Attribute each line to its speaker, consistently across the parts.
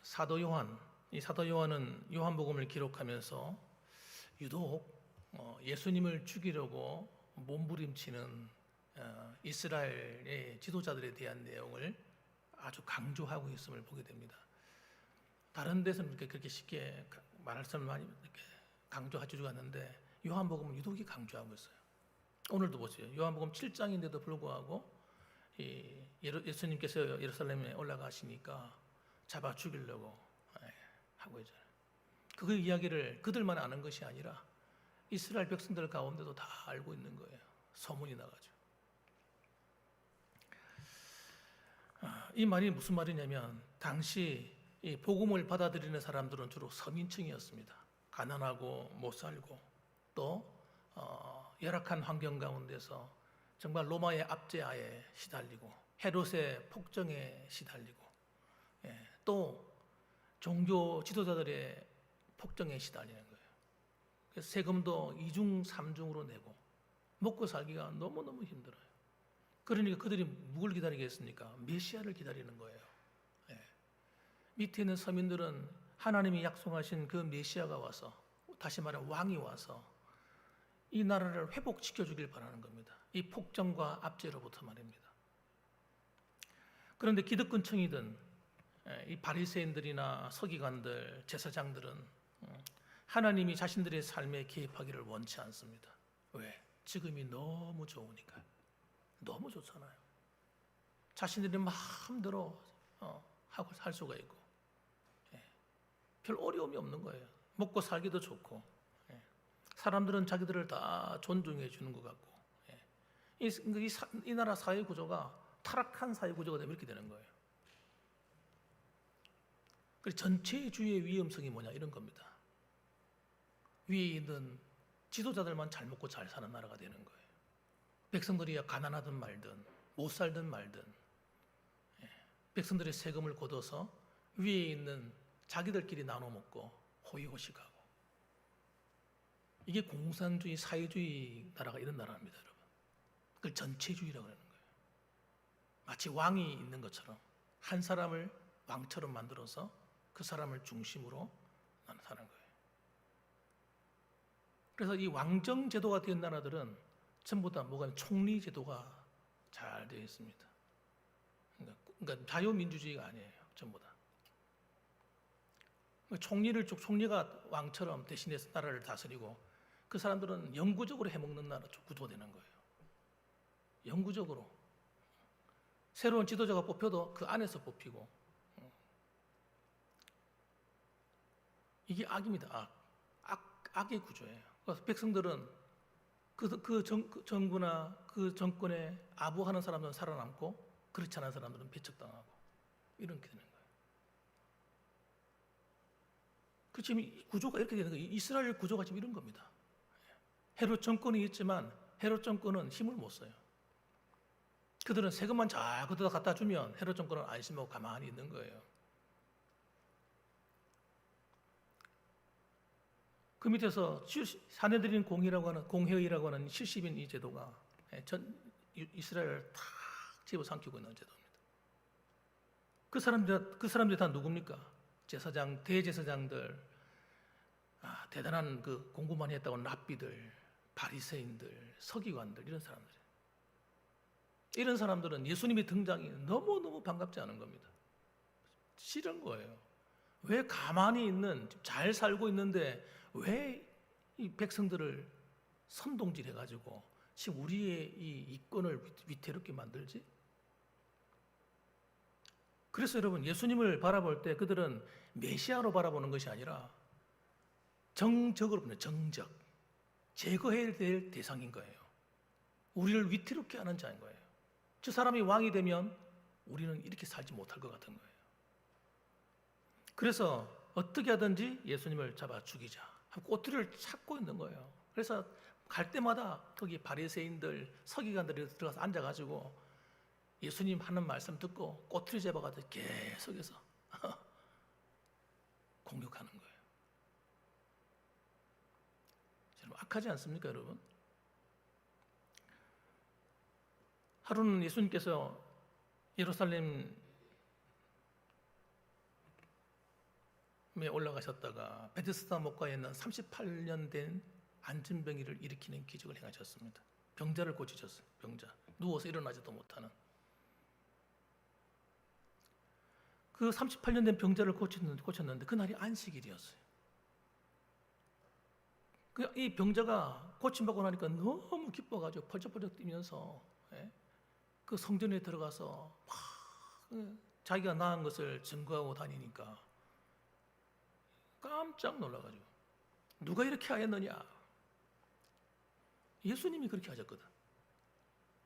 Speaker 1: 사도 요한, 이 사도 요한은 요한복음을 기록하면서 유독 예수님을 죽이려고 몸부림치는 이스라엘의 지도자들에 대한 내용을 아주 강조하고 있음을 보게 됩니다. 다른 데서는 그렇게 쉽게 말씀을 많이 이렇게 강조하지도 않는데 요한복음은 유독이 강조하고 있어요. 오늘도 보세요. 요한복음 7장인데도 불구하고 예수님께서 예루살렘에 올라가시니까 잡아 죽이려고 하고 있잖아요. 그 이야기를 그들만 아는 것이 아니라 이스라엘 백성들 가운데도 다 알고 있는 거예요. 소문이 나가지고. 이 말이 무슨 말이냐면 당시 이 복음을 받아들이는 사람들은 주로 서민층이었습니다. 가난하고 못 살고 또 열악한 환경 가운데서 정말 로마의 압제하에 시달리고 헤롯의 폭정에 시달리고 또 종교 지도자들의 폭정에 시달리는 거예요. 그래서 세금도 2중, 3중으로 내고 먹고 살기가 너무너무 힘들어요. 그러니까 그들이 누굴 기다리겠습니까? 메시아를 기다리는 거예요. 밑에 있는 서민들은 하나님이 약속하신 그 메시아가 와서, 다시 말하면 왕이 와서 이 나라를 회복시켜 주길 바라는 겁니다. 이 폭정과 압제로부터 말입니다. 그런데 기득권층이든 이 바리새인들이나 서기관들, 제사장들은 하나님이 자신들의 삶에 개입하기를 원치 않습니다. 왜? 지금이 너무 좋으니까. 너무 좋잖아요. 자신들이 마음대로 하고 살 수가 있고 별 어려움이 없는 거예요. 먹고 살기도 좋고 사람들은 자기들을 다 존중해 주는 것 같고 이 나라 사회 구조가 타락한 사회 구조가 되면 이렇게 되는 거예요. 그래서 전체주의의 위험성이 뭐냐 이런 겁니다. 위에 있는 지도자들만 잘 먹고 잘 사는 나라가 되는 거예요. 백성들이 가난하든 말든 못 살든 말든 백성들의 세금을 걷어서 위에 있는 자기들끼리 나눠 먹고 호의호식하고 이게 공산주의, 사회주의 나라가 이런 나라입니다, 여러분. 그걸 전체주의라고 하는 거예요. 마치 왕이 있는 것처럼 한 사람을 왕처럼 만들어서 그 사람을 중심으로 사는 거예요. 그래서 이 왕정 제도가 된 나라들은 전부 다 뭐가 총리 제도가 잘 되어 있습니다. 그러니까 자유민주주의가 아니에요, 전부 다. 총리가 왕처럼 대신해서 나라를 다스리고 그 사람들은 영구적으로 해먹는 나라 구조가 되는 거예요. 영구적으로. 새로운 지도자가 뽑혀도 그 안에서 뽑히고. 이게 악입니다, 악의 구조예요. 그래서 백성들은 그 정부나 그 정권에 아부하는 사람들은 살아남고 그렇지 않은 사람들은 배척당하고 이렇게 되는 거예요. 그 지금 이 구조가 이렇게 되는 거예요. 이스라엘 구조가 지금 이런 겁니다. 헤롯 정권이 있지만 헤롯 정권은 힘을 못 써요. 그들은 세금만 잘 걷어다 갖다 주면 헤롯 정권은 안심하고 가만히 있는 거예요. 그 밑에서 사내들인 공회의라고 하는 70인 이 제도가 전 이스라엘을 탁 집어삼키고 있는 제도입니다. 그 사람들이 다 누굽니까? 제사장, 대제사장들, 대단한 그 공부 많이 했다고 랍비들, 바리새인들, 서기관들 이런 사람들. 이런 사람들은 예수님의 등장이 너무너무 반갑지 않은 겁니다. 싫은 거예요. 왜 가만히 있는, 잘 살고 있는데 왜 이 백성들을 선동질 해가지고 지금 우리의 이 이권을 위태롭게 만들지? 그래서 여러분 예수님을 바라볼 때 그들은 메시아로 바라보는 것이 아니라 정적으로 보는 정적, 제거해야 될 대상인 거예요. 우리를 위태롭게 하는 자인 거예요. 저 사람이 왕이 되면 우리는 이렇게 살지 못할 것 같은 거예요. 그래서 어떻게 하든지 예수님을 잡아 죽이자 하고 꼬투리를 찾고 있는 거예요. 그래서 갈 때마다 거기 바리새인들, 서기관들이 들어가서 앉아가지고 예수님 하는 말씀 듣고 꼬투리 잡아가지고 계속해서 공격하는 거예요. 여러분 악하지 않습니까, 여러분? 하루는 예수님께서 예루살렘 올라가셨다가 베데스다 목가에 있는 38년 된 안진병이를 일으키는 기적을 행하셨습니다. 병자를 고치셨어요. 병자. 누워서 일어나지도 못하는. 그 38년 된 병자를 고쳤는데 그날이 안식일이었어요. 이 병자가 고침받고 나니까 너무 기뻐가지고 펄쩍펄쩍 뛰면서 그 성전에 들어가서 막 자기가 나은 것을 증거하고 다니니까 깜짝 놀라가지고 누가 이렇게 하였느냐? 예수님이 그렇게 하셨거든.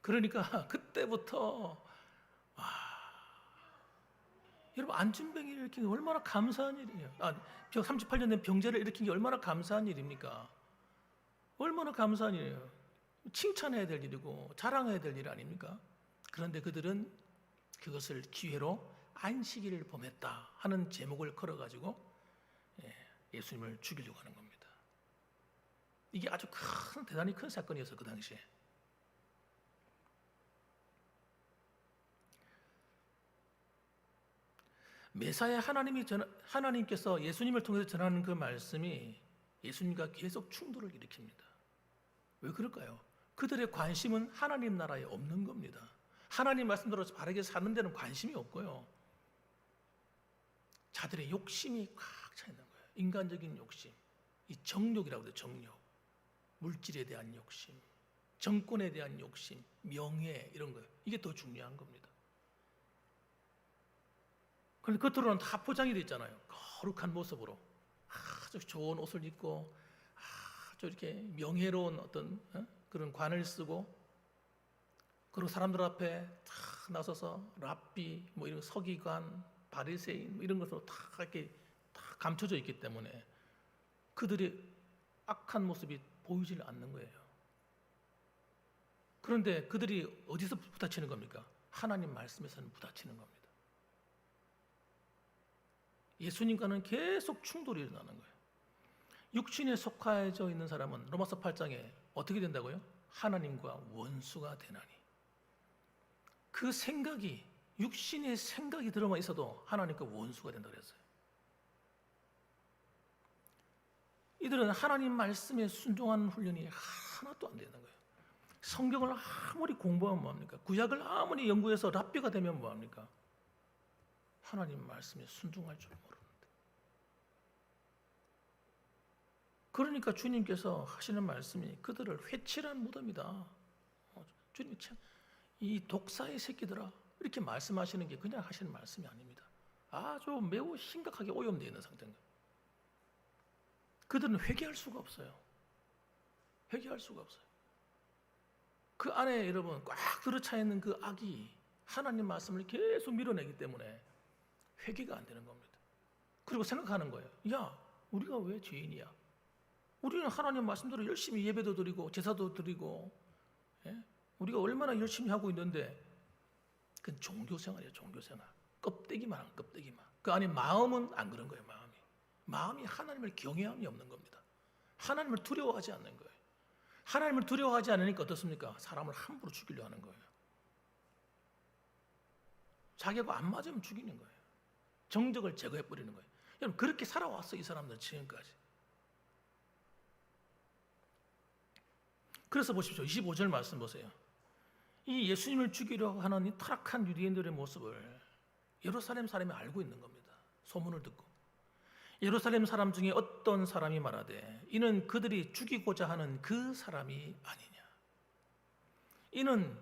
Speaker 1: 그러니까 그때부터 여러분 안진병이 일으킨 게 얼마나 감사한 일이에요. 38년 된 병자를 일으킨 게 얼마나 감사한 일입니까? 얼마나 감사한 일이에요. 칭찬해야 될 일이고 자랑해야 될 일 아닙니까? 그런데 그들은 그것을 기회로 안식일을 범했다 하는 제목을 걸어가지고 예수님을 죽이려고 하는 겁니다. 이게 아주 대단히 큰 사건이었어요. 그 당시에. 메사야 하나님께서 예수님을 통해서 전하는 그 말씀이 예수님과 계속 충돌을 일으킵니다. 왜 그럴까요? 그들의 관심은 하나님 나라에 없는 겁니다. 하나님 말씀대로 바르게 사는 데는 관심이 없고요. 자들의 욕심이 꽉 차 있는 거예요. 인간적인 욕심. 이 정욕이라고 해요. 정욕. 물질에 대한 욕심, 정권에 대한 욕심, 명예 이런 거예요. 이게 더 중요한 겁니다. 그런데 겉으로는 다 포장이 되어 있잖아요. 거룩한 모습으로 아주 좋은 옷을 입고 아주 이렇게 명예로운 어떤 그런 관을 쓰고 그리고 사람들 앞에 다 나서서 랍비 뭐 이런 서기관, 바리새인 뭐 이런 것으로 다 이렇게 다 감춰져 있기 때문에 그들의 악한 모습이 보이질 않는 거예요. 그런데 그들이 어디서 부딪히는 겁니까? 하나님 말씀에서는 부딪히는 겁니다. 예수님과는 계속 충돌이 일어나는 거예요. 육신에 속하여 있는 사람은 로마서 8장에 어떻게 된다고요? 하나님과 원수가 되나니. 그 생각이 육신의 생각이 들어만 있어도 하나님과 원수가 된다고 그랬어요. 이들은 하나님 말씀에 순종하는 훈련이 하나도 안 되는 거예요. 성경을 아무리 공부하면 뭐합니까? 구약을 아무리 연구해서 랍비가 되면 뭐합니까? 하나님 말씀에 순종할 줄 모르는데. 그러니까 주님께서 하시는 말씀이 그들을 회칠한 무덤이다. 주님이 참 이 독사의 새끼들아 이렇게 말씀하시는 게 그냥 하시는 말씀이 아닙니다. 아주 매우 심각하게 오염되어 있는 상태인 거예요. 그들은 회개할 수가 없어요. 회개할 수가 없어요. 그 안에 여러분 꽉 들어차 있는 그 악이 하나님 말씀을 계속 밀어내기 때문에 회개가 안 되는 겁니다. 그리고 생각하는 거예요. 야, 우리가 왜 죄인이야? 우리는 하나님 말씀대로 열심히 예배도 드리고 제사도 드리고 우리가 얼마나 열심히 하고 있는데 그건 종교생활이에요. 종교생활. 껍데기만 한 껍데기만. 그 안에 마음은 안 그런 거예요. 마음이 하나님을 경외함이 없는 겁니다. 하나님을 두려워하지 않는 거예요. 하나님을 두려워하지 않으니까 어떻습니까? 사람을 함부로 죽이려 하는 거예요. 자기하고 안 맞으면 죽이는 거예요. 정적을 제거해버리는 거예요. 여러분 그렇게 살아왔어 이 사람들은 지금까지. 그래서 보십시오. 25절 말씀 보세요. 이 예수님을 죽이려고 하는 이 타락한 유대인들의 모습을 예루살렘 사람이 알고 있는 겁니다. 소문을 듣고. 예루살렘 사람 중에 어떤 사람이 말하되 이는 그들이 죽이고자 하는 그 사람이 아니냐. 이는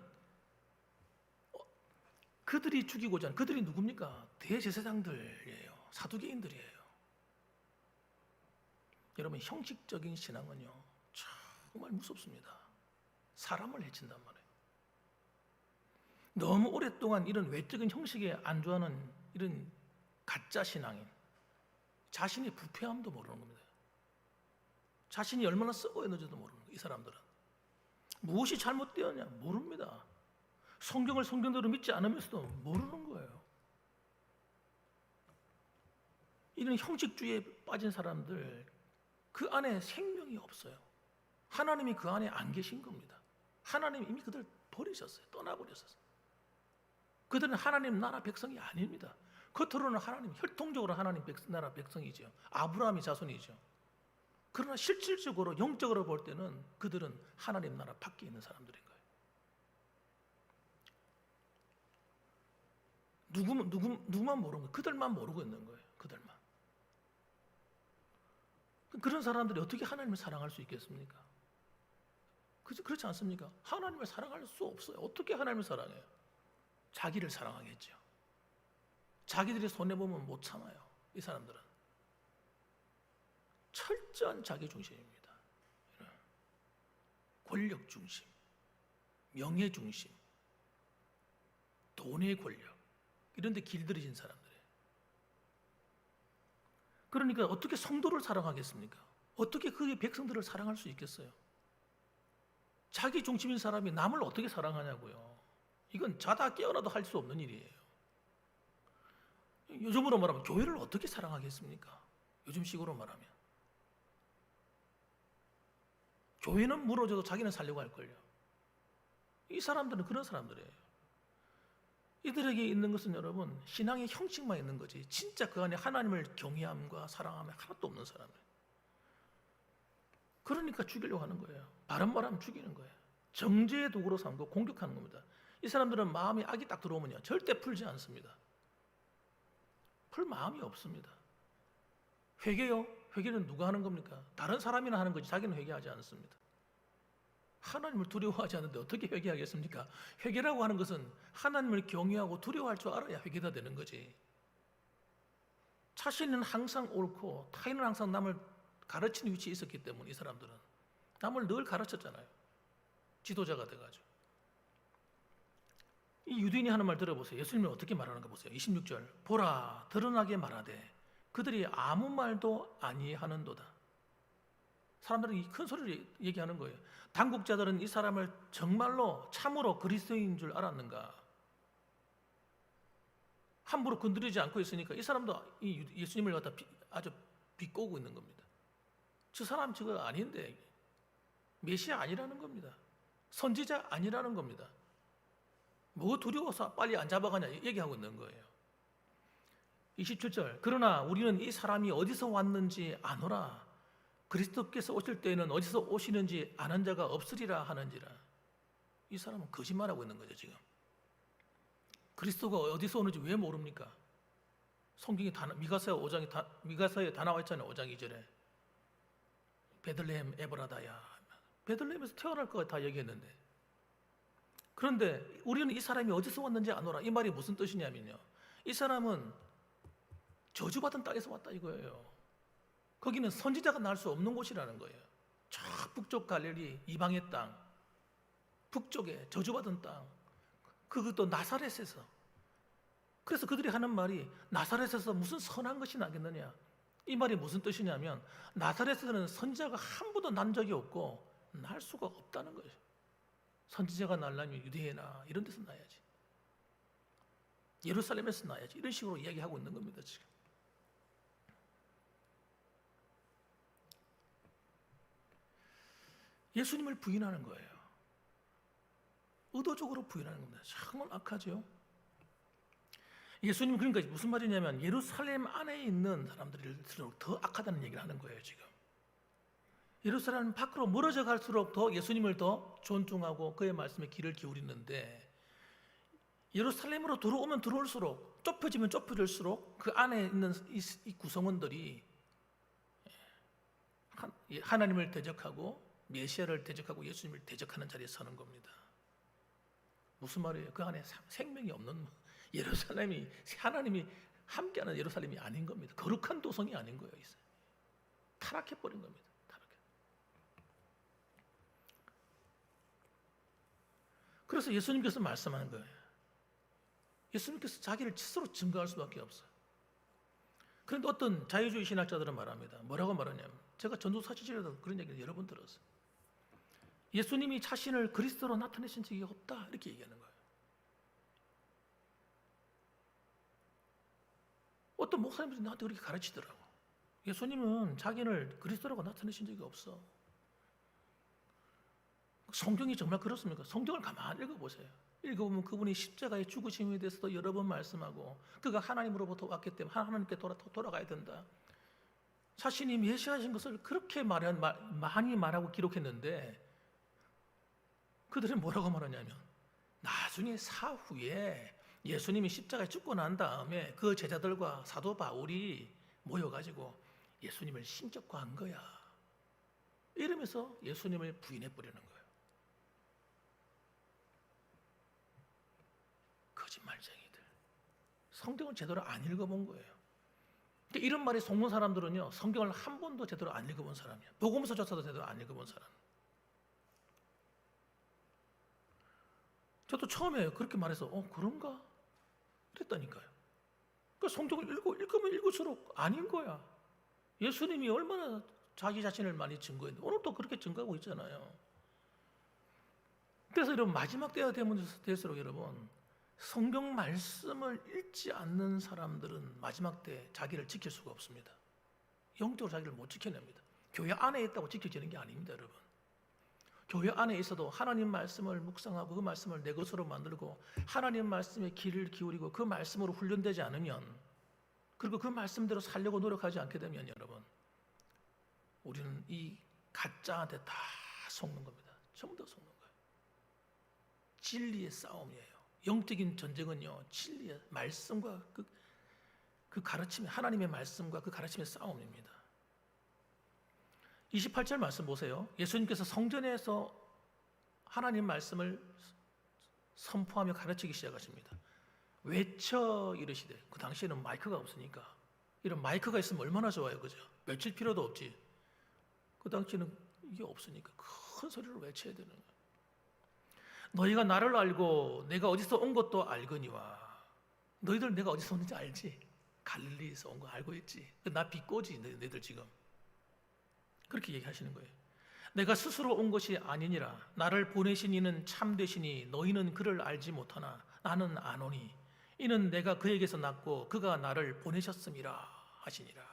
Speaker 1: 그들이 죽이고자 하는 그들이 누굽니까? 대제사장들이에요. 사두개인들이에요. 여러분 형식적인 신앙은요 정말 무섭습니다. 사람을 해친단 말이에요. 너무 오랫동안 이런 외적인 형식에 안주하는 이런 가짜 신앙인 자신의 부패함도 모르는 겁니다. 자신이 얼마나 썩어 있는지도 모르는 거예요. 이 사람들은 무엇이 잘못되었냐 모릅니다. 성경을 성경대로 믿지 않으면서도 모르는 거예요. 이런 형식주의에 빠진 사람들 그 안에 생명이 없어요. 하나님이 그 안에 안 계신 겁니다. 하나님이 이미 그들 버리셨어요. 떠나버렸어요. 그들은 하나님 나라 백성이 아닙니다. 겉으로는 하나님, 혈통적으로 하나님 나라 백성이죠. 아브라함의 자손이죠. 그러나 실질적으로 영적으로 볼 때는 그들은 하나님 나라 밖에 있는 사람들인 거예요. 누구만 모르는 거예요. 그들만 모르고 있는 거예요. 그들만. 그런 사람들이 어떻게 하나님을 사랑할 수 있겠습니까? 그렇지 않습니까? 하나님을 사랑할 수 없어요. 어떻게 하나님을 사랑해요? 자기를 사랑하겠죠. 자기들이 손해보면 못 참아요. 이 사람들은 철저한 자기 중심입니다. 권력 중심, 명예 중심, 돈의 권력, 이런 데 길들여진 사람들이에요. 그러니까 어떻게 성도를 사랑하겠습니까? 어떻게 그의 백성들을 사랑할 수 있겠어요? 자기 중심인 사람이 남을 어떻게 사랑하냐고요. 이건 자다 깨어나도 할 수 없는 일이에요. 요즘으로 말하면 교회를 어떻게 사랑하겠습니까? 요즘식으로 말하면 교회는 무너져도 자기는 살려고 할걸요. 이 사람들은 그런 사람들이에요. 이들에게 있는 것은 여러분 신앙의 형식만 있는 거지 진짜 그 안에 하나님을 경외함과 사랑함이 하나도 없는 사람이에요. 그러니까 죽이려고 하는 거예요. 바른 말하면 죽이는 거예요. 정죄의 도구로 삼고 공격하는 겁니다. 이 사람들은 마음에 악이 딱 들어오면요 절대 풀지 않습니다. 풀 마음이 없습니다. 회개요? 회개는 누가 하는 겁니까? 다른 사람이나 하는 거지 자기는 회개하지 않습니다. 하나님을 두려워하지 않는데 어떻게 회개하겠습니까? 회개라고 하는 것은 하나님을 경외하고 두려워할 줄 알아야 회개가 되는 거지. 자신은 항상 옳고 타인은 항상 남을 가르치는 위치에 있었기 때문에 이 사람들은 남을 늘 가르쳤잖아요. 지도자가 돼가지고. 이 유대인이 하는 말 들어보세요. 예수님이 어떻게 말하는가 보세요. 26절 보라 드러나게 말하되 그들이 아무 말도 아니하는도다. 사람들은 이 큰 소리를 얘기하는 거예요. 당국자들은 이 사람을 정말로 참으로 그리스도인 줄 알았는가? 함부로 건드리지 않고 있으니까 이 사람도 이 예수님을 갖다 아주 비꼬고 있는 겁니다. 저 사람 저거 아닌데 메시아 아니라는 겁니다. 선지자 아니라는 겁니다. 뭐 두려워서 빨리 안 잡아가냐 얘기하고 있는 거예요. 27절 그러나 우리는 이 사람이 어디서 왔는지 아노라. 그리스도께서 오실 때에는 어디서 오시는지 아는 자가 없으리라 하는지라. 이 사람은 거짓말하고 있는 거죠 지금. 그리스도가 어디서 오는지 왜 모릅니까? 성경이 미가서에 다 나와 있잖아요. 5장 2절에 베들레헴 에브라다야. 베들레헴에서 태어날 거 다 얘기했는데 그런데 우리는 이 사람이 어디서 왔는지 아노라. 이 말이 무슨 뜻이냐면요. 이 사람은 저주받은 땅에서 왔다 이거예요. 거기는 선지자가 날 수 없는 곳이라는 거예요. 저 북쪽 갈릴리 이방의 땅, 북쪽에 저주받은 땅, 그것도 나사렛에서. 그래서 그들이 하는 말이 나사렛에서 무슨 선한 것이 나겠느냐. 이 말이 무슨 뜻이냐면 나사렛에서는 선지자가 한 번도 난 적이 없고 날 수가 없다는 거예요. 선지자가 날려면 유대해나 이런 데서 나야지. 예루살렘에서 나야지. 이런 식으로 이야기하고 있는 겁니다 지금. 예수님을 부인하는 거예요. 의도적으로 부인하는 겁니다. 정말 악하죠. 예수님 그러니까 무슨 말이냐면 예루살렘 안에 있는 사람들일수록 더 악하다는 얘기를 하는 거예요 지금. 예루살렘 밖으로 멀어져 갈수록 더 예수님을 더 존중하고 그의 말씀에 귀를 기울이는데 예루살렘으로 들어오면 들어올수록 좁혀지면 좁혀질수록 그 안에 있는 이 구성원들이 하나님을 대적하고 메시아를 대적하고 예수님을 대적하는 자리에 서는 겁니다. 무슨 말이에요? 그 안에 생명이 없는 예루살렘이 하나님이 함께하는 예루살렘이 아닌 겁니다. 거룩한 도성이 아닌 거예요. 타락해버린 겁니다. 그래서 예수님께서 말씀하는 거예요. 예수님께서 자기를 스스로 증거할 수밖에 없어요. 그런데 어떤 자유주의 신학자들은 말합니다. 뭐라고 말하냐면 제가 전도사실에도 그런 얘기를 여러 번 들었어요. 예수님이 자신을 그리스도로 나타내신 적이 없다 이렇게 얘기하는 거예요. 어떤 목사님들이 나한테 그렇게 가르치더라고. 예수님은 자기를 그리스도라고 나타내신 적이 없어. 성경이 정말 그렇습니까? 성경을 가만히 읽어보세요. 읽어보면 그분이 십자가의 죽으심에 대해서도 여러 번 말씀하고 그가 하나님으로부터 왔기 때문에 하나님께 돌아가야 된다. 자신이 메시아신 것을 그렇게 많이 말하고 기록했는데 그들은 뭐라고 말하냐면 나중에 사후에 예수님이 십자가에 죽고 난 다음에 그 제자들과 사도 바울이 모여가지고 예수님을 신격화한 거야. 이러면서 예수님을 부인해버리는 거예요. 거짓말쟁이들. 성경을 제대로 안 읽어본 거예요. 이런 말이 속는 사람들은요, 성경을 한 번도 제대로 안 읽어본 사람이야. 복음서조차도 제대로 안 읽어본 사람. 저도 처음에 그렇게 말해서 그런가? 그랬다니까요. 그 성경을 읽으면 읽을수록 아닌 거야. 예수님이 얼마나 자기 자신을 많이 증거했는데 오늘도 그렇게 증거하고 있잖아요. 그래서 여러분 마지막 때가 되면 될수록 여러분 성경 말씀을 읽지 않는 사람들은 마지막 때 자기를 지킬 수가 없습니다. 영적으로 자기를 못 지켜냅니다. 교회 안에 있다고 지켜지는 게 아닙니다, 여러분. 교회 안에 있어도 하나님 말씀을 묵상하고 그 말씀을 내 것으로 만들고 하나님 말씀에 귀를 기울이고 그 말씀으로 훈련되지 않으면, 그리고 그 말씀대로 살려고 노력하지 않게 되면 여러분, 우리는 이 가짜한테 다 속는 겁니다. 전부 다 속는 거예요. 진리의 싸움이에요. 영적인 전쟁은요, 진리의 말씀과 그 가르침이, 하나님의 말씀과 그 가르침의 싸움입니다. 28절 말씀 보세요. 예수님께서 성전에서 하나님 말씀을 선포하며 가르치기 시작하십니다. 외쳐 이르시되, 그 당시에는 마이크가 없으니까, 이런 마이크가 있으면 얼마나 좋아요, 그죠? 외칠 필요도 없지. 그 당시에는 이게 없으니까 큰 소리로 외쳐야 되는 거예요. 너희가 나를 알고 내가 어디서 온 것도 알거니와. 너희들 내가 어디서 온지 알지? 갈릴리에서 온 거 알고 있지? 나 비꼬지, 너희들 지금. 그렇게 얘기하시는 거예요. 내가 스스로 온 것이 아니니라. 나를 보내신 이는 참되시니 너희는 그를 알지 못하나 나는 아노니 이는 내가 그에게서 났고 그가 나를 보내셨음이라 하시니라.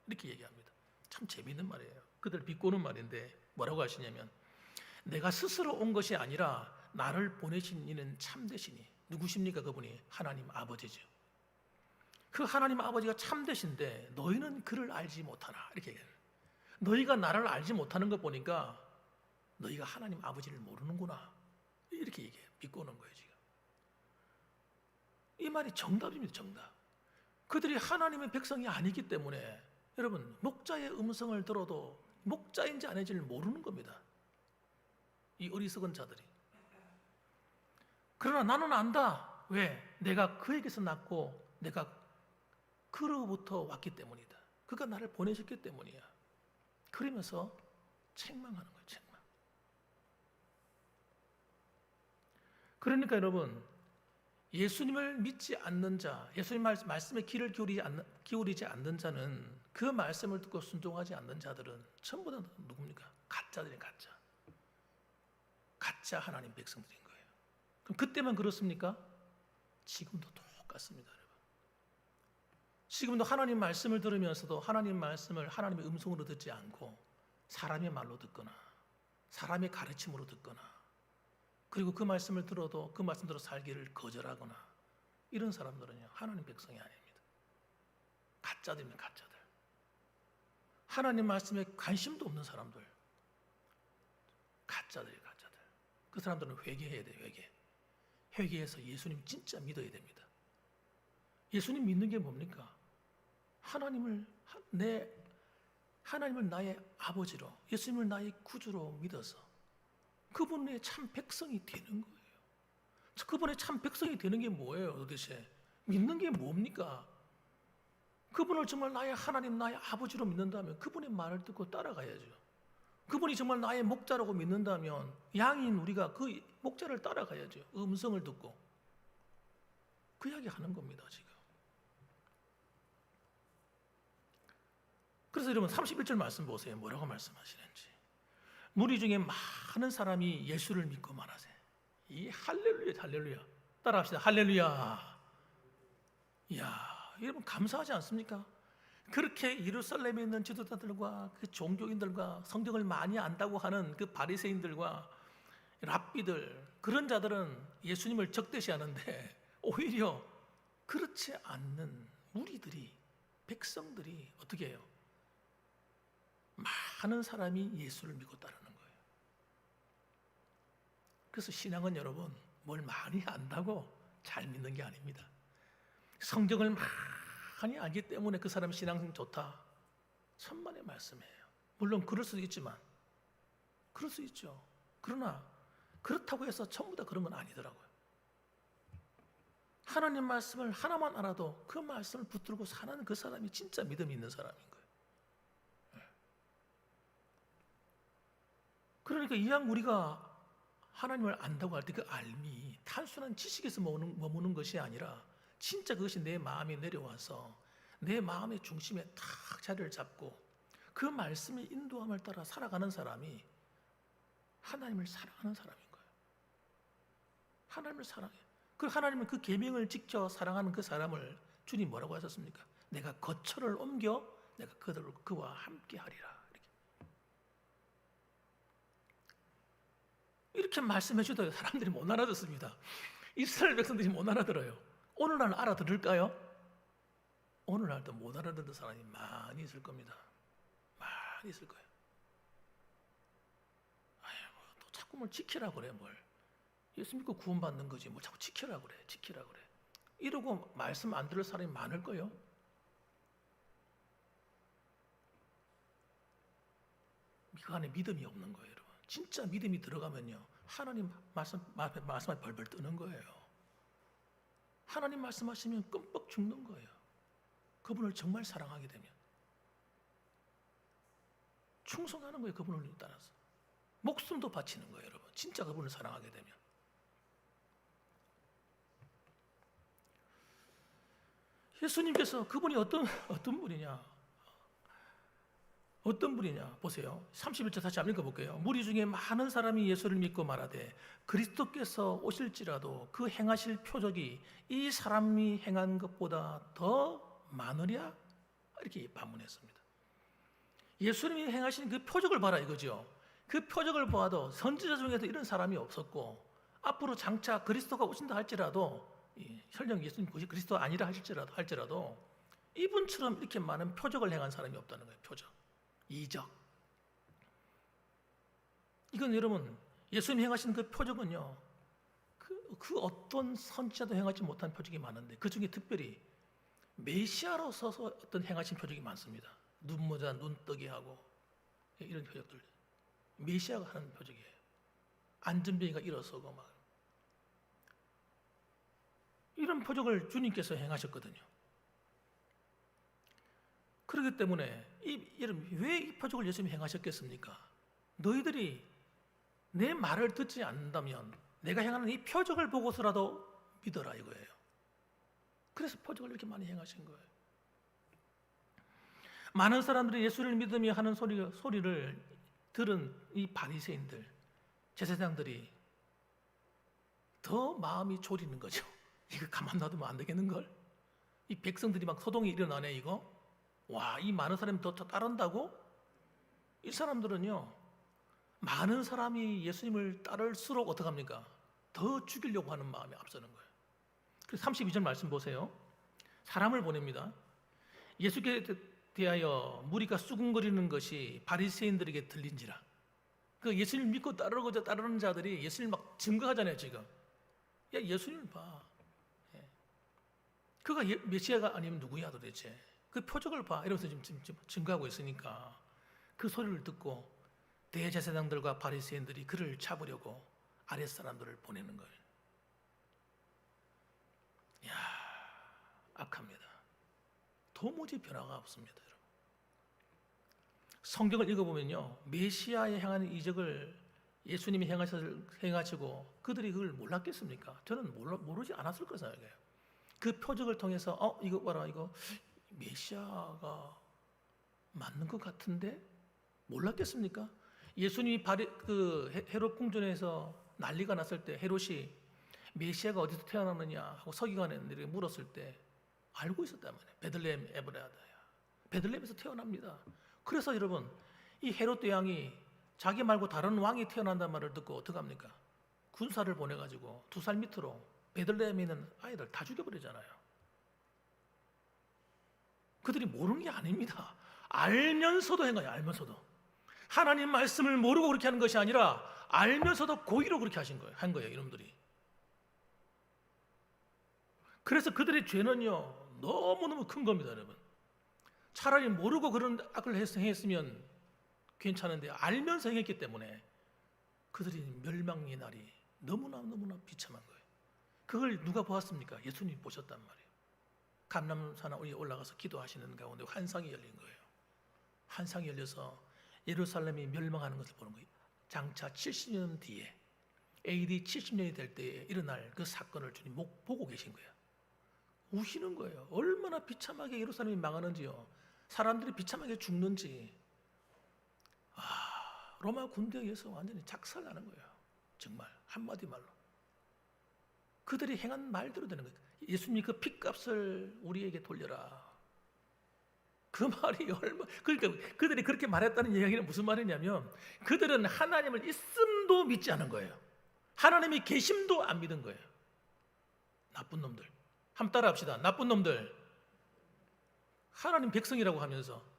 Speaker 1: 이렇게 얘기합니다. 참 재미있는 말이에요. 그들 비꼬는 말인데 뭐라고 하시냐면, 내가 스스로 온 것이 아니라 나를 보내신 이는 참되시니. 누구십니까? 그분이 하나님 아버지죠. 그 하나님 아버지가 참되신데 너희는 그를 알지 못하나. 이렇게 얘기해요. 너희가 나를 알지 못하는 거 보니까 너희가 하나님 아버지를 모르는구나. 이렇게 얘기해요. 비꼬는 거예요, 지금. 이 말이 정답입니다, 정답. 그들이 하나님의 백성이 아니기 때문에 여러분, 목자의 음성을 들어도 목자인지 아닌지를 모르는 겁니다. 이 어리석은 자들이. 그러나 나는 안다. 왜? 내가 그에게서 났고 내가 그로부터 왔기 때문이다. 그가 나를 보내셨기 때문이야. 그러면서 책망하는 거예요, 책망. 그러니까 여러분, 예수님을 믿지 않는 자, 예수님 말씀에 귀를 기울이지 않는 자는, 그 말씀을 듣고 순종하지 않는 자들은 전부 다 누굽니까? 가짜들이 가짜. 가짜 하나님 백성들인 거예요. 그럼 그때만 그렇습니까? 지금도 똑같습니다, 여러분. 지금도 하나님 말씀을 들으면서도 하나님 말씀을 하나님의 음성으로 듣지 않고 사람의 말로 듣거나 사람의 가르침으로 듣거나, 그리고 그 말씀을 들어도 그 말씀대로 살기를 거절하거나, 이런 사람들은요, 하나님 백성이 아닙니다. 가짜들입니다, 가짜들. 하나님 말씀에 관심도 없는 사람들, 가짜들이에요, 가짜들. 그 사람들은 회개해야 돼요, 회개. 회개해서 예수님 진짜 믿어야 됩니다. 예수님 믿는 게 뭡니까? 하나님을 나의 아버지로, 예수님을 나의 구주로 믿어서 그분의 참 백성이 되는 거예요. 그분의 참 백성이 되는 게 뭐예요, 도대체? 믿는 게 뭡니까? 그분을 정말 나의 하나님, 나의 아버지로 믿는다면 그분의 말을 듣고 따라가야죠. 그분이 정말 나의 목자라고 믿는다면 양인 우리가 그 목자를 따라가야죠. 음성을 듣고. 그 이야기 하는 겁니다, 지금. 그래서 여러분 31절 말씀 보세요. 뭐라고 말씀하시는지. 무리 중에 많은 사람이 예수를 믿고 말하세. 이 할렐루야, 할렐루야. 따라합시다. 할렐루야. 이야, 여러분 감사하지 않습니까? 그렇게 예루살렘에 있는 지도자들과 그 종교인들과 성경을 많이 안다고 하는 그 바리새인들과 랍비들 그런 자들은 예수님을 적대시하는데 오히려 그렇지 않는 무리들이 백성들이 어떻게 해요? 많은 사람이 예수를 믿고 따르는 거예요. 그래서 신앙은 여러분 뭘 많이 안다고 잘 믿는 게 아닙니다. 성경을 많이 알기 때문에 그 사람 신앙은 좋다. 천만의 말씀이에요. 물론 그럴 수도 있지만 그럴 수 있죠. 그러나 그렇다고 해서 전부 다 그런 건 아니더라고요. 하나님 말씀을 하나만 알아도 그 말씀을 붙들고 사는 그 사람이 진짜 믿음이 있는 사람인 거예요. 그러니까 이왕 우리가 하나님을 안다고 할 때 그 알미 단순한 지식에서 머무는 것이 아니라 진짜 그것이 내 마음에 내려와서 내 마음의 중심에 탁 자리를 잡고 그 말씀의 인도함을 따라 살아가는 사람이 하나님을 사랑하는 사람인 거예요. 하나님을 사랑해요. 그 하나님은 그 계명을 지켜 사랑하는 그 사람을 주님 뭐라고 하셨습니까? 내가 거처를 옮겨 내가 그와 함께 하리라. 이렇게 말씀해 주도 사람들이 못 알아듣습니다. 이스라엘 백성들이 못 알아들어요. 오늘날 알아들을까요? 오늘날도 못 알아듣는 사람이 많이 있을 겁니다. 많이 있을 거예요. 또 자꾸 뭘 지키라 그래 뭘. 예수 믿고 구원받는 거지 뭐 자꾸 지키라 그래. 이러고 말씀 안 들을 사람이 많을 거예요. 그 안에 믿음이 없는 거예요, 여러분. 진짜 믿음이 들어가면요, 하나님 말씀에 벌벌 뜨는 거예요. 하나님 말씀하시면 끔뻑 죽는 거예요. 그분을 정말 사랑하게 되면 충성하는 거예요. 그분을 따라서 목숨도 바치는 거예요, 여러분. 진짜 그분을 사랑하게 되면. 예수님께서 그분이 어떤 분이냐 보세요. 31절 다시 한번 읽어볼게요. 무리 중에 많은 사람이 예수를 믿고 말하되 그리스도께서 오실지라도 그 행하실 표적이 이 사람이 행한 것보다 더 많으랴? 이렇게 반문했습니다. 예수님이 행하신 그 표적을 봐라 이거죠. 그 표적을 보아도 선지자 중에도 이런 사람이 없었고 앞으로 장차 그리스도가 오신다 할지라도 설령 예수님 그리스도 아니라 할지라도 이분처럼 이렇게 많은 표적을 행한 사람이 없다는 거예요. 표적, 이적. 이건 여러분 예수님 행하신 그 표적은요, 그 어떤 선지자도 행하지 못한 표적이 많은데 그 중에 특별히 메시아로 서서 어떤 행하신 표적이 많습니다. 눈 모자 눈 뜨게 하고 이런 표적들 메시아가 하는 표적이에요. 안전병이가 일어서고 막 이런 표적을 주님께서 행하셨거든요. 그렇기 때문에 여러분 왜 이 표적을 예수님이 행하셨겠습니까? 너희들이 내 말을 듣지 않는다면 내가 행하는 이 표적을 보고서라도 믿어라 이거예요. 그래서 표적을 이렇게 많이 행하신 거예요. 많은 사람들이 예수를 믿으며 하는 소리를 들은 이 바리새인들, 제사장들이 더 마음이 졸이는 거죠. 이거 가만 놔두면 안 되겠는걸? 이 백성들이 막 소동이 일어나네 이거. 와, 이 많은 사람이 더 따른다고? 이 사람들은요, 많은 사람이 예수님을 따를수록 어떡합니까? 더 죽이려고 하는 마음이 앞서는 거예요. 그래서 32절 말씀 보세요. 사람을 보냅니다. 예수께 대하여 무리가 수군거리는 것이 바리새인들에게 들린지라. 그 예수님 믿고 따르고자 따르는 자들이 예수님 막 증거하잖아요 지금. 야 예수님을 봐. 그가 메시아가 아니면 누구야 도대체? 그 표적을 봐. 이러면서 지금 증거하고 있으니까 그 소리를 듣고 대제사장들과 바리새인들이 그를 잡으려고 아랫사람들을 보내는 거예요. 이야, 악합니다. 도무지 변화가 없습니다, 여러분. 성경을 읽어보면요, 메시아에 향하는 이적을 예수님이 행하시고 그들이 그걸 몰랐겠습니까? 저는 모르지 않았을 거라 생각해요. 그 표적을 통해서 이거 봐라, 이거 메시아가 맞는 것 같은데 몰랐겠습니까? 예수님이 헤롯 궁전에서 난리가 났을 때 헤롯이 메시아가 어디서 태어나느냐 하고 서기관들에게 물었을 때 알고 있었단 말이에요. 베들레헴 에브라다야. 베들레헴에서 태어납니다. 그래서 여러분 이 헤롯 대왕이 자기 말고 다른 왕이 태어난단 말을 듣고 어떡합니까? 군사를 보내가지고 2살 밑으로 베들레헴에 있는 아이들 다 죽여버리잖아요. 그들이 모르는 게 아닙니다. 알면서도 한 거예요. 알면서도 하나님 말씀을 모르고 그렇게 하는 것이 아니라 알면서도 고의로 그렇게 한 거예요. 이놈들이. 그래서 그들의 죄는요 너무너무 큰 겁니다, 여러분. 차라리 모르고 그런 악을 행했으면 괜찮은데 알면서 행했기 때문에 그들이 멸망의 날이 너무나 비참한 거예요. 그걸 누가 보았습니까? 예수님이 보셨단 말이에요. 감람산 위에 올라가서 기도하시는 가운데 환상이 열린 거예요. 환상이 열려서 예루살렘이 멸망하는 것을 보는 거예요. 장차 70년 뒤에 AD 70년이 될 때에 일어날 그 사건을 주님 보고 계신 거예요. 우시는 거예요. 얼마나 비참하게 예루살렘이 망하는지요. 사람들이 비참하게 죽는지. 로마 군대에 의해서 완전히 작살나는 거예요. 정말 한마디 말로. 그들이 행한 말대로 되는 거예요. 예수님이 그 핏값을 우리에게 돌려라. 그 말이 그러니까 그들이 그렇게 말했다는 이야기는 무슨 말이냐면 그들은 하나님을 있음도 믿지 않은 거예요. 하나님이 계심도 안 믿은 거예요. 나쁜 놈들. 한번 따라 합시다. 나쁜 놈들. 하나님 백성이라고 하면서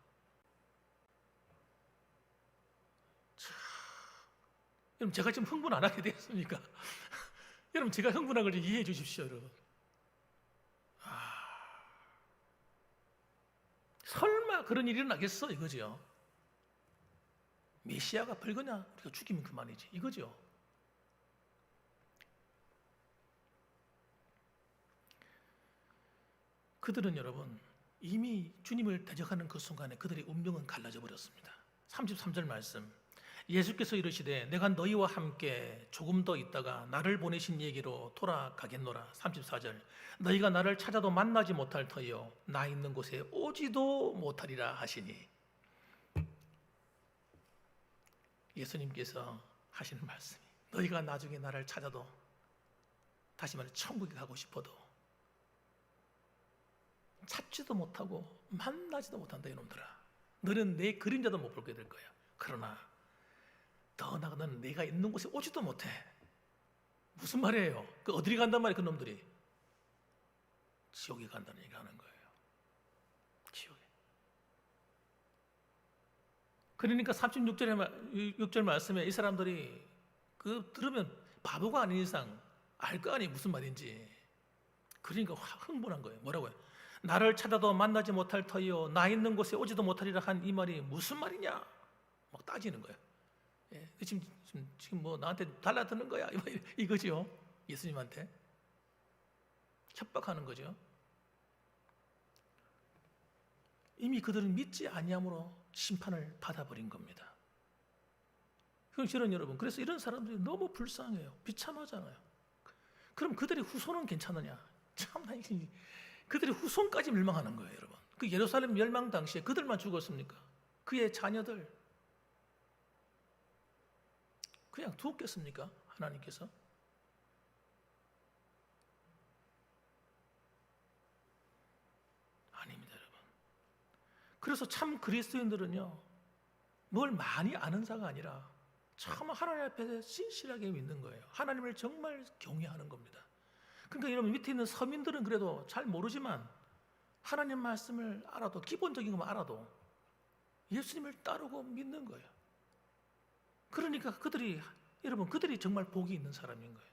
Speaker 1: 여러분 제가 지금 흥분 안 하게 되었습니까? 여러분 제가 흥분한 걸 이해해 주십시오, 여러분. 설마 그런 일이 일어나겠어 이거죠. 메시아가 벌거냐 우리가 죽이면 그만이지 이거죠. 그들은 여러분 이미 주님을 대적하는 그 순간에 그들의 운명은 갈라져 버렸습니다. 33절 말씀 예수께서 이르시되 내가 너희와 함께 조금 더 있다가 나를 보내신 얘기로 돌아가겠노라. 34절 너희가 나를 찾아도 만나지 못할 터이요 나 있는 곳에 오지도 못하리라 하시니 예수님께서 하시는 말씀이 너희가 나중에 나를 찾아도 다시 말해 천국에 가고 싶어도 찾지도 못하고 만나지도 못한다 이놈들아. 너는 내 그림자도 못 보게 될 거야. 그러나 더 나아가 너는 내가 있는 곳에 오지도 못해. 무슨 말이에요? 그 어디로 간단 말이에요? 그 놈들이 지옥에 간다는 얘기를 하는 거예요. 지옥에. 그러니까 36절 말씀에 이 사람들이 그 들으면 바보가 아닌 이상 알 거 아니에요 무슨 말인지. 그러니까 확 흥분한 거예요. 뭐라고요? 나를 찾아도 만나지 못할 터이요 나 있는 곳에 오지도 못하리라 한 이 말이 무슨 말이냐 막 따지는 거예요. 예, 지금 뭐 나한테 달라드는 거야 이거죠. 예수님한테 협박하는 거죠. 이미 그들은 믿지 아니함으로 심판을 받아버린 겁니다. 형제는 여러분, 그래서 이런 사람들이 너무 불쌍해요. 비참하잖아요. 그럼 그들의 후손은 괜찮느냐? 참나 그들의 후손까지 멸망하는 거예요, 여러분. 그 예루살렘 멸망 당시에 그들만 죽었습니까? 그의 자녀들 그냥 두었겠습니까? 하나님께서? 아닙니다, 여러분. 그래서 참 그리스도인들은요, 뭘 많이 아는 자가 아니라 참 하나님 앞에 진실하게 믿는 거예요. 하나님을 정말 경외하는 겁니다. 그러니까 여러분 밑에 있는 서민들은 그래도 잘 모르지만 하나님 말씀을 알아도 기본적인 것만 알아도 예수님을 따르고 믿는 거예요. 그러니까 그들이 정말 복이 있는 사람인 거예요.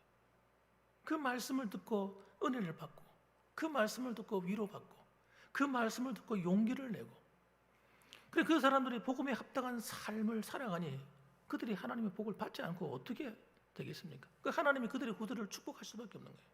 Speaker 1: 그 말씀을 듣고 은혜를 받고 그 말씀을 듣고 위로받고 그 말씀을 듣고 용기를 내고 그래 그 사람들이 복음에 합당한 삶을 살아가니 그들이 하나님의 복을 받지 않고 어떻게 되겠습니까? 그 하나님이 그들의 후대를 축복할 수밖에 없는 거예요.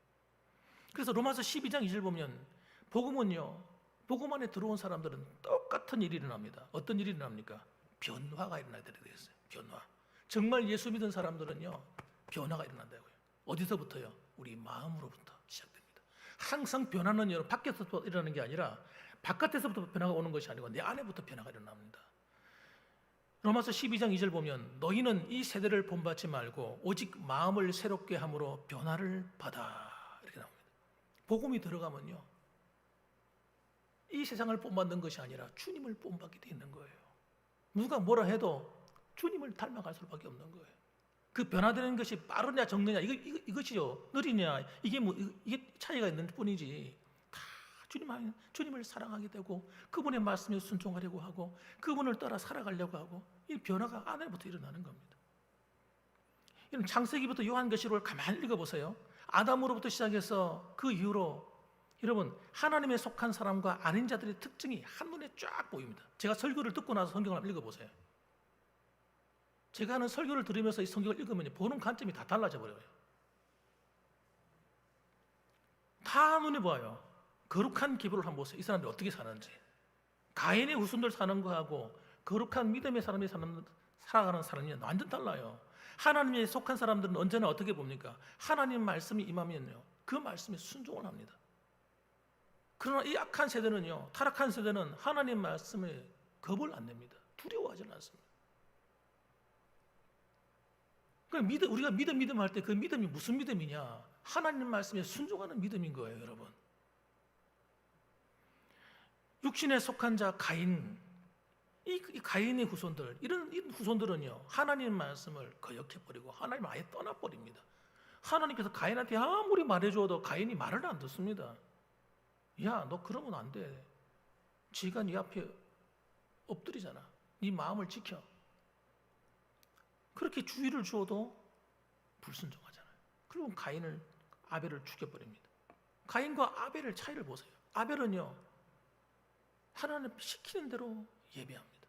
Speaker 1: 그래서 로마서 12장 2절 보면 복음은요, 복음 안에 들어온 사람들은 똑같은 일이 일어납니다. 어떤 일이 일어납니까? 변화가 일어나야 되게 되어 있어요. 변화. 정말 예수 믿은 사람들은요, 변화가 일어난다고요. 어디서부터요? 우리 마음으로부터 시작됩니다. 항상 변화는 여러분 밖에서부터 일어나는 게 아니라 바깥에서부터 변화가 오는 것이 아니고 내 안에부터 변화가 일어납니다. 로마서 12장 2절 보면 너희는 이 세대를 본받지 말고 오직 마음을 새롭게 함으로 변화를 받아 이렇게 나옵니다. 복음이 들어가면요, 이 세상을 본받는 것이 아니라 주님을 본받게 되는 거예요. 누가 뭐라 해도 주님을 닮아갈 수밖에 없는 거예요. 그 변화되는 것이 빠르냐 적느냐 이것이요 느리냐 이게 차이가 있는 뿐이지. 다 주님을 사랑하게 되고 그분의 말씀에 순종하려고 하고 그분을 따라 살아가려고 하고 이 변화가 안에부터 일어나는 겁니다. 이런 창세기부터 요한계시록을 가만히 읽어보세요. 아담으로부터 시작해서 그 이후로 여러분 하나님에 속한 사람과 아닌 자들의 특징이 한눈에 쫙 보입니다. 제가 설교를 듣고 나서 성경을 한번 읽어보세요. 제가 하는 설교를 들으면서 이 성경을 읽으면 보는 관점이 다 달라져 버려요. 다 눈에 보여요. 거룩한 기부를 한번 보세요. 이 사람들이 어떻게 사는지. 가인의 후손들 사는 거하고 거룩한 믿음의 사람이 살아가는 사람이 완전 달라요. 하나님에 속한 사람들은 언제나 어떻게 봅니까? 하나님 말씀이 임하면요 그 말씀에 순종을 합니다. 그러나 이 악한 세대는요, 타락한 세대는 하나님 말씀에 겁을 안 냅니다. 두려워하지는 않습니다. 그러니까 우리가 믿음 할 때 그 믿음이 무슨 믿음이냐? 하나님 말씀에 순종하는 믿음인 거예요, 여러분. 육신에 속한 자 가인, 이 가인의 후손들, 이런 후손들은요 하나님 말씀을 거역해버리고 하나님을 아예 떠나버립니다. 하나님께서 가인한테 아무리 말해줘도 가인이 말을 안 듣습니다. 야, 너 그러면 안 돼. 지가 네 앞에 엎드리잖아. 네 마음을 지켜. 그렇게 주의를 주어도 불순종하잖아요. 그리고 아벨을 죽여버립니다. 가인과 아벨의 차이를 보세요. 아벨은요 하나님 시키는 대로 예배합니다.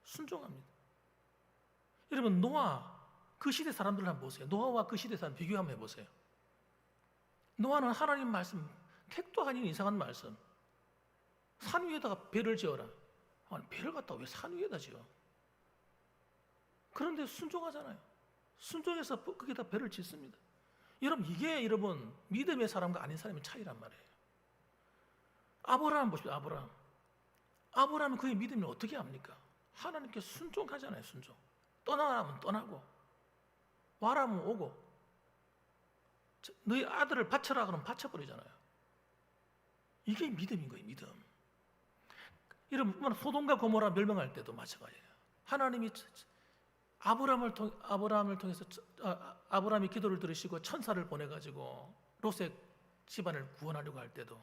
Speaker 1: 순종합니다. 여러분 노아 그 시대 사람들을 한번 보세요. 노아와 그 시대 사람 비교 한번 해보세요. 노아는 하나님 말씀 택도 아닌 이상한 말씀, 산 위에다가 배를 지어라. 아니, 배를 갖다 왜 산 위에다 지어? 그런데 순종하잖아요. 순종해서 거기다 배를 짓습니다. 이게 믿음의 사람과 아닌 사람의 차이란 말이에요. 아브라함 보십시오. 아브라함은 그의 믿음이 어떻게 합니까? 하나님께 순종하잖아요. 순종. 떠나라면 떠나고 와라면 오고 너희 아들을 바쳐라 그러면 바쳐버리잖아요. 이게 믿음인 거예요. 믿음. 여러분 소돔과 고모라 멸망할 때도 마찬가지예요. 하나님이 아브라함을 통해서 아브라함이 기도를 들으시고 천사를 보내가지고 롯의 집안을 구원하려고 할 때도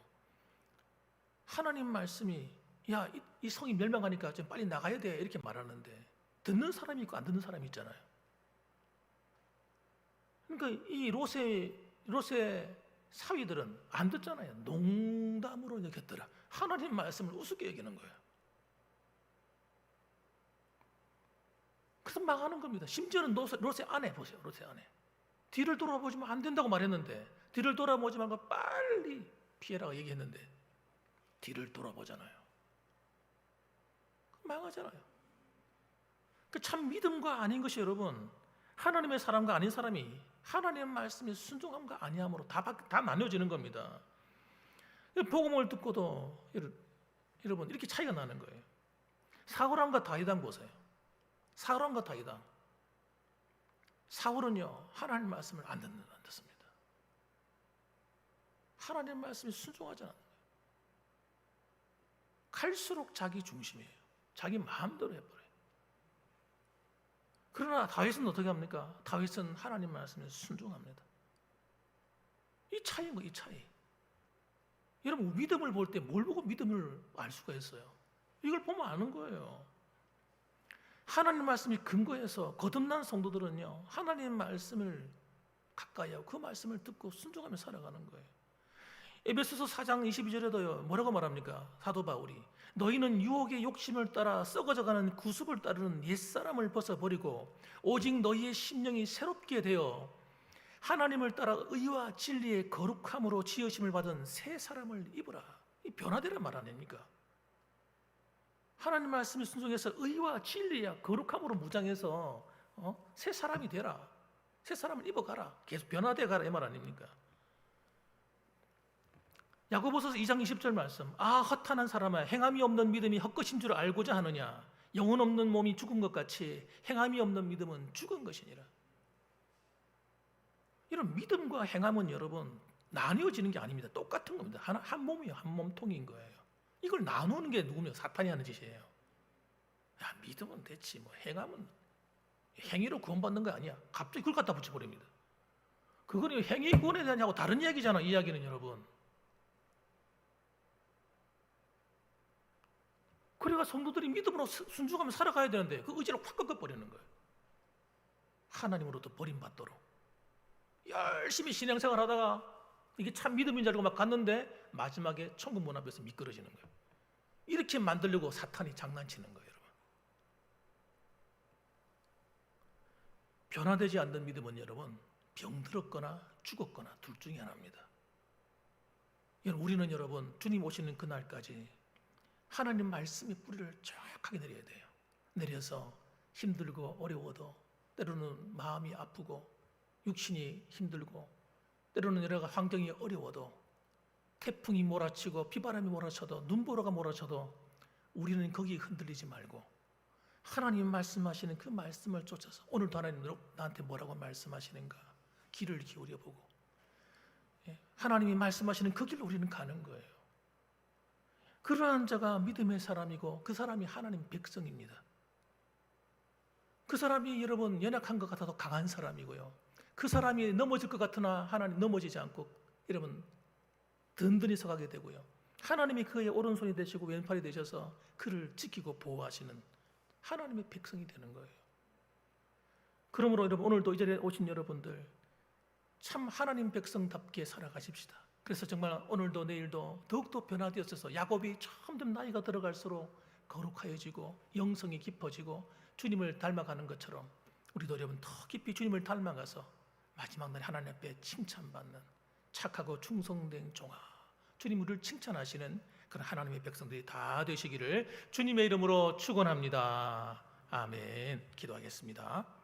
Speaker 1: 하나님 말씀이 야, 이 성이 멸망하니까 좀 빨리 나가야 돼 이렇게 말하는데 듣는 사람이 있고 안 듣는 사람이 있잖아요. 그러니까 이 롯의 사위들은 안 듣잖아요. 농담으로 여겼더라. 하나님 말씀을 우습게 여기는 거예요. 그래서 망하는 겁니다. 심지어는 롯의 아내 보세요. 롯의 아내. 뒤를 돌아보지만 안 된다고 말했는데 뒤를 돌아보지 말고 빨리 피해라고 얘기했는데 뒤를 돌아보잖아요. 망하잖아요. 그 참 믿음과 아닌 것이 여러분 하나님의 사람과 아닌 사람이 하나님의 말씀에 순종함과 아니함으로 다 나뉘어지는 겁니다. 복음을 듣고도 여러분 이렇게 차이가 나는 거예요. 사울왕과 다윗왕 보세요. 사울왕과 다윗왕. 사울은요 하나님 말씀을 안 듣습니다. 하나님 말씀에 순종하지 않는 거예요. 갈수록 자기 중심이에요. 자기 마음대로 해버려요. 그러나 다윗은 어떻게 합니까? 다윗은 하나님 말씀에 순종합니다. 이 차이인 거예요. 이 차이. 여러분 믿음을 볼 때 뭘 보고 믿음을 알 수가 있어요? 이걸 보면 아는 거예요. 하나님 말씀이 근거해서 거듭난 성도들은요 하나님 말씀을 가까이 하고 그 말씀을 듣고 순종하며 살아가는 거예요. 에베소서 4장 22절에도요 뭐라고 말합니까? 사도 바울이 너희는 유혹의 욕심을 따라 썩어져가는 구습을 따르는 옛사람을 벗어버리고 오직 너희의 심령이 새롭게 되어 하나님을 따라 의와 진리의 거룩함으로 지으심을 받은 새 사람을 입으라. 이 변화되란 말 아닙니까? 하나님 말씀에 순종해서 의와 진리야 거룩함으로 무장해서 새 사람이 되라. 새 사람을 입어가라. 계속 변화되어 가라 이 말 아닙니까? 야고보서 2장 20절 말씀. 허탄한 사람아 행함이 없는 믿음이 헛것인 줄 알고자 하느냐. 영혼 없는 몸이 죽은 것 같이 행함이 없는 믿음은 죽은 것이니라. 이런 믿음과 행함은 여러분 나뉘어지는 게 아닙니다. 똑같은 겁니다. 한 몸이에요. 한 몸통인 거예요. 이걸 나누는 게 누구며 사탄이 하는 짓이에요. 야, 믿음은 됐지 뭐 행함은 행위로 구원받는 거 아니야. 갑자기 그걸 갖다 붙여버립니다. 그거는 행위 구원에 대하고 다른 이야기잖아. 이 이야기는 여러분. 그래가 성도들이 믿음으로 순종하며 살아가야 되는데 그 의지를 확 꺾어버리는 거예요. 하나님으로부터 버림받도록 열심히 신앙생활 하다가 이게 참 믿음인 줄 알고 막 갔는데 마지막에 천국 문 앞에서 미끄러지는 거예요. 이렇게 만들려고 사탄이 장난치는 거예요. 여러분. 변화되지 않는 믿음은 여러분 병들었거나 죽었거나 둘 중에 하나입니다. 우리는 여러분 주님 오시는 그날까지 하나님 말씀의 뿌리를 정확하게 내려야 돼요. 내려서 힘들고 어려워도 때로는 마음이 아프고 육신이 힘들고 때로는 여러 가지 환경이 어려워도 태풍이 몰아치고 비바람이 몰아쳐도 눈보라가 몰아쳐도 우리는 거기에 흔들리지 말고 하나님 말씀하시는 그 말씀을 쫓아서 오늘도 하나님 나한테 뭐라고 말씀하시는가 귀를 기울여 보고 하나님이 말씀하시는 그 길로 우리는 가는 거예요. 그러한 자가 믿음의 사람이고 그 사람이 하나님 백성입니다. 그 사람이 여러분 연약한 것 같아도 강한 사람이고요. 그 사람이 넘어질 것 같으나 하나님 넘어지지 않고 여러분 든든히 서가게 되고요. 하나님이 그의 오른손이 되시고 왼팔이 되셔서 그를 지키고 보호하시는 하나님의 백성이 되는 거예요. 그러므로 여러분 오늘도 이 자리에 오신 여러분들 참 하나님 백성답게 살아가십시다. 그래서 정말 오늘도 내일도 더욱더 변화되어서 야곱이 점점 나이가 들어갈수록 거룩하여지고 영성이 깊어지고 주님을 닮아가는 것처럼 우리도 여러분 더 깊이 주님을 닮아가서 마지막 날에 하나님 앞에 칭찬받는 착하고 충성된 종아 주님 우리를 칭찬하시는 그런 하나님의 백성들이 다 되시기를 주님의 이름으로 축원합니다. 아멘. 기도하겠습니다.